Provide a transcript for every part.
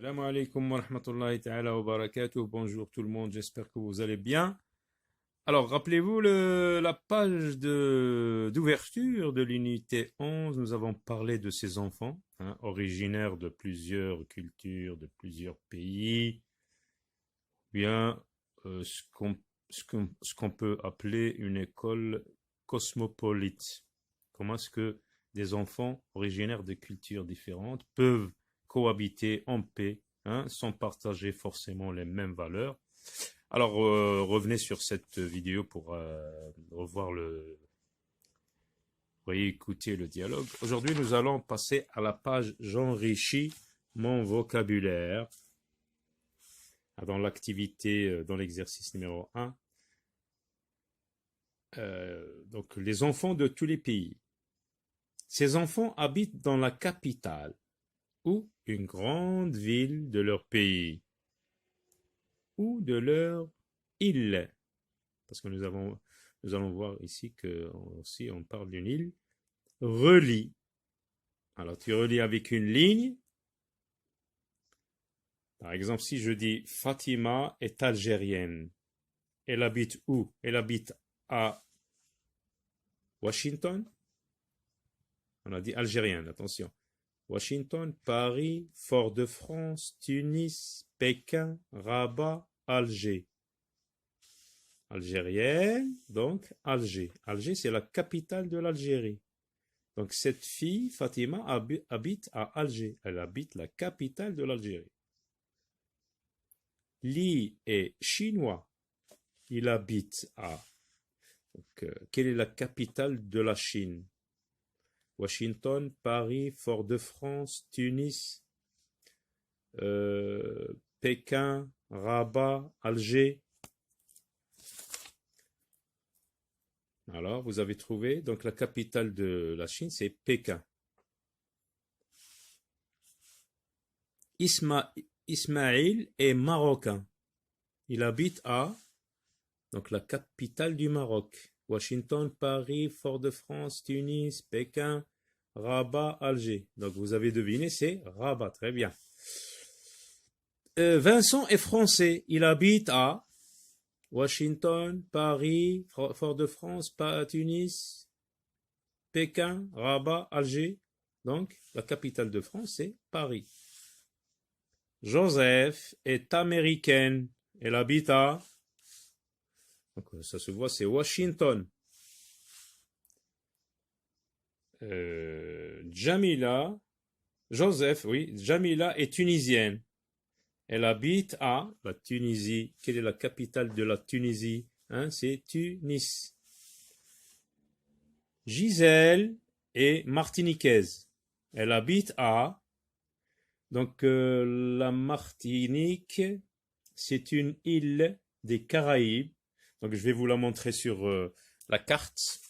Salam alaikum wa rahmatullahi ta'ala wa barakatuh. Bonjour tout le monde, j'espère que vous allez bien. Alors, rappelez-vous la page d'ouverture de l'unité 11. Nous avons parlé de ces enfants, originaires de plusieurs cultures, de plusieurs pays. Bien, ce qu'on peut appeler une école cosmopolite. Comment est-ce que des enfants originaires de cultures différentes peuvent cohabiter en paix, sans partager forcément les mêmes valeurs. Alors, revenez sur cette vidéo pour revoir réécouter le dialogue. Aujourd'hui, nous allons passer à la page J'enrichis mon vocabulaire. Dans l'activité, dans l'exercice numéro 1. Donc, les enfants de tous les pays. Ces enfants habitent dans la capitale ou une grande ville de leur pays ou de leur île. Parce que nous allons voir ici que aussi on parle d'une île. Relie. Alors, tu relis avec une ligne. Par exemple, si je dis Fatima est algérienne, elle habite où? Elle habite à Washington. On a dit algérienne, attention. Washington, Paris, Fort-de-France, Tunis, Pékin, Rabat, Alger. Algérienne, donc Alger. Alger, c'est la capitale de l'Algérie. Donc cette fille, Fatima, habite à Alger. Elle habite la capitale de l'Algérie. Li est chinois. Il habite à... Donc, quelle est la capitale de la Chine? Washington, Paris, Fort-de-France, Tunis, Pékin, Rabat, Alger. Alors, vous avez trouvé, donc la capitale de la Chine, c'est Pékin. Ismaël est marocain. Il habite à, donc la capitale du Maroc. Washington, Paris, Fort-de-France, Tunis, Pékin, Rabat, Alger. Donc vous avez deviné, c'est Rabat, très bien. Vincent est français, il habite à Washington, Paris, Fort-de-France, Tunis, Pékin, Rabat, Alger. Donc la capitale de France, c'est Paris. Joseph est américaine, elle habite à... Donc, ça se voit, c'est Washington. Jamila est tunisienne. Elle habite à la Tunisie. Quelle est la capitale de la Tunisie? C'est Tunis. Gisèle est martiniquaise. Elle habite à... Donc, la Martinique, c'est une île des Caraïbes. Donc, je vais vous la montrer sur la carte.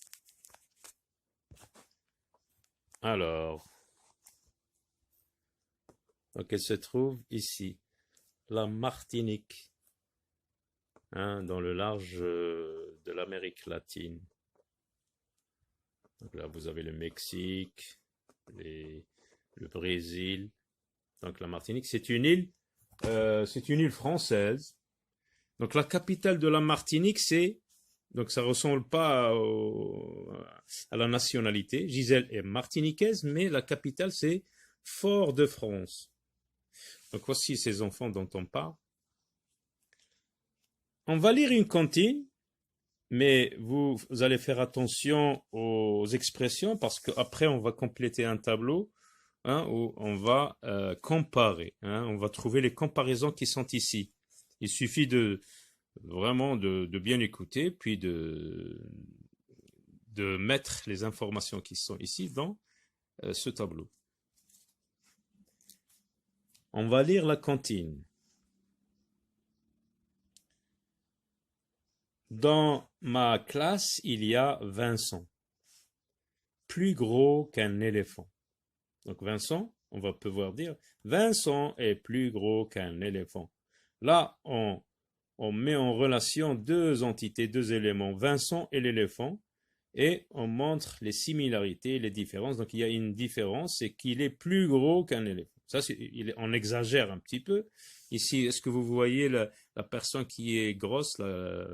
Alors, donc elle se trouve ici, la Martinique, dans le large de l'Amérique latine. Donc là, vous avez le Mexique, le Brésil. Donc la Martinique, c'est une île française. Donc la capitale de la Martinique, c'est, donc ça ressemble pas à la nationalité. Gisèle est martiniquaise, mais la capitale, c'est Fort-de-France. Donc voici ces enfants dont on parle. On va lire une comptine, mais vous allez faire attention aux expressions parce qu'après on va compléter un tableau où on va comparer. On va trouver les comparaisons qui sont ici. Il suffit vraiment de bien écouter, puis de mettre les informations qui sont ici dans ce tableau. On va lire la comptine. Dans ma classe, il y a Vincent, plus gros qu'un éléphant. Donc Vincent, on va pouvoir dire Vincent est plus gros qu'un éléphant. Là, on met en relation deux entités, deux éléments, Vincent et l'éléphant, et on montre les similarités et les différences. Donc il y a une différence, c'est qu'il est plus gros qu'un éléphant. Ça, on exagère un petit peu. Ici, est-ce que vous voyez la personne qui est grosse là,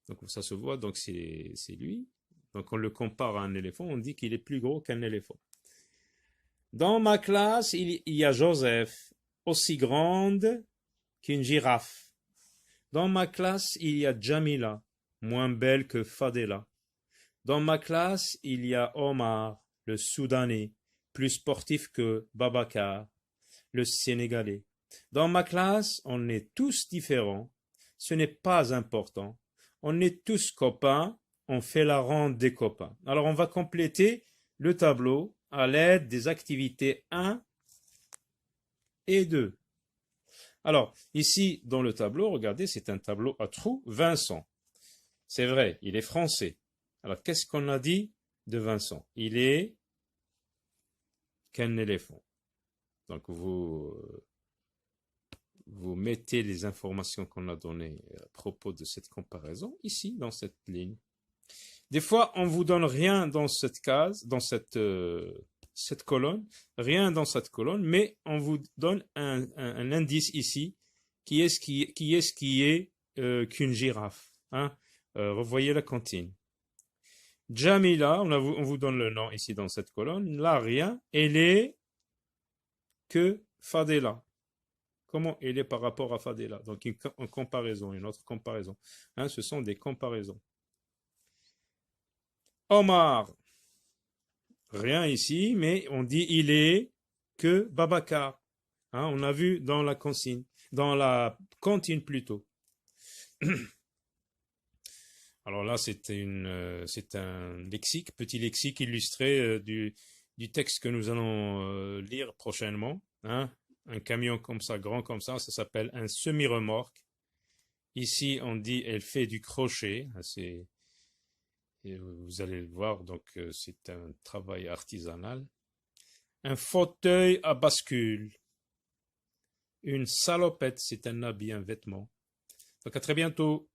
donc ça se voit, donc c'est lui. Donc on le compare à un éléphant, on dit qu'il est plus gros qu'un éléphant. Dans ma classe, il y a Joseph, aussi grande qu'une girafe. Dans ma classe, il y a Jamila, moins belle que Fadela. Dans ma classe, il y a Omar, le Soudanais, plus sportif que Babacar, le Sénégalais. Dans ma classe, on est tous différents. Ce n'est pas important. On est tous copains. On fait la ronde des copains. Alors, on va compléter le tableau à l'aide des activités 1 et 2. Alors, ici, dans le tableau, regardez, c'est un tableau à trous. Vincent. C'est vrai, il est français. Alors, qu'est-ce qu'on a dit de Vincent? Il est qu'un éléphant. Donc, vous mettez les informations qu'on a données à propos de cette comparaison ici, dans cette ligne. Des fois, on vous donne rien dans cette case, dans cette colonne, rien dans cette colonne, mais on vous donne un indice ici, qui est qu'une girafe. Hein? Revoyez la cantine. Jamila, on vous donne le nom ici dans cette colonne, là rien, elle est que Fadela. Comment elle est par rapport à Fadela? Donc une comparaison, une autre comparaison. Hein, ce sont des comparaisons. Omar, rien ici, mais on dit il est que Babacar. Hein, on a vu dans la consigne, dans la cantine plutôt. Alors là, c'est un lexique, petit lexique illustré du texte que nous allons lire prochainement. Hein. Un camion comme ça, grand comme ça s'appelle un semi-remorque. Ici, on dit elle fait du crochet. Et vous allez le voir, donc c'est un travail artisanal. Un fauteuil à bascule. Une salopette, c'est un habit, un vêtement. Donc à très bientôt.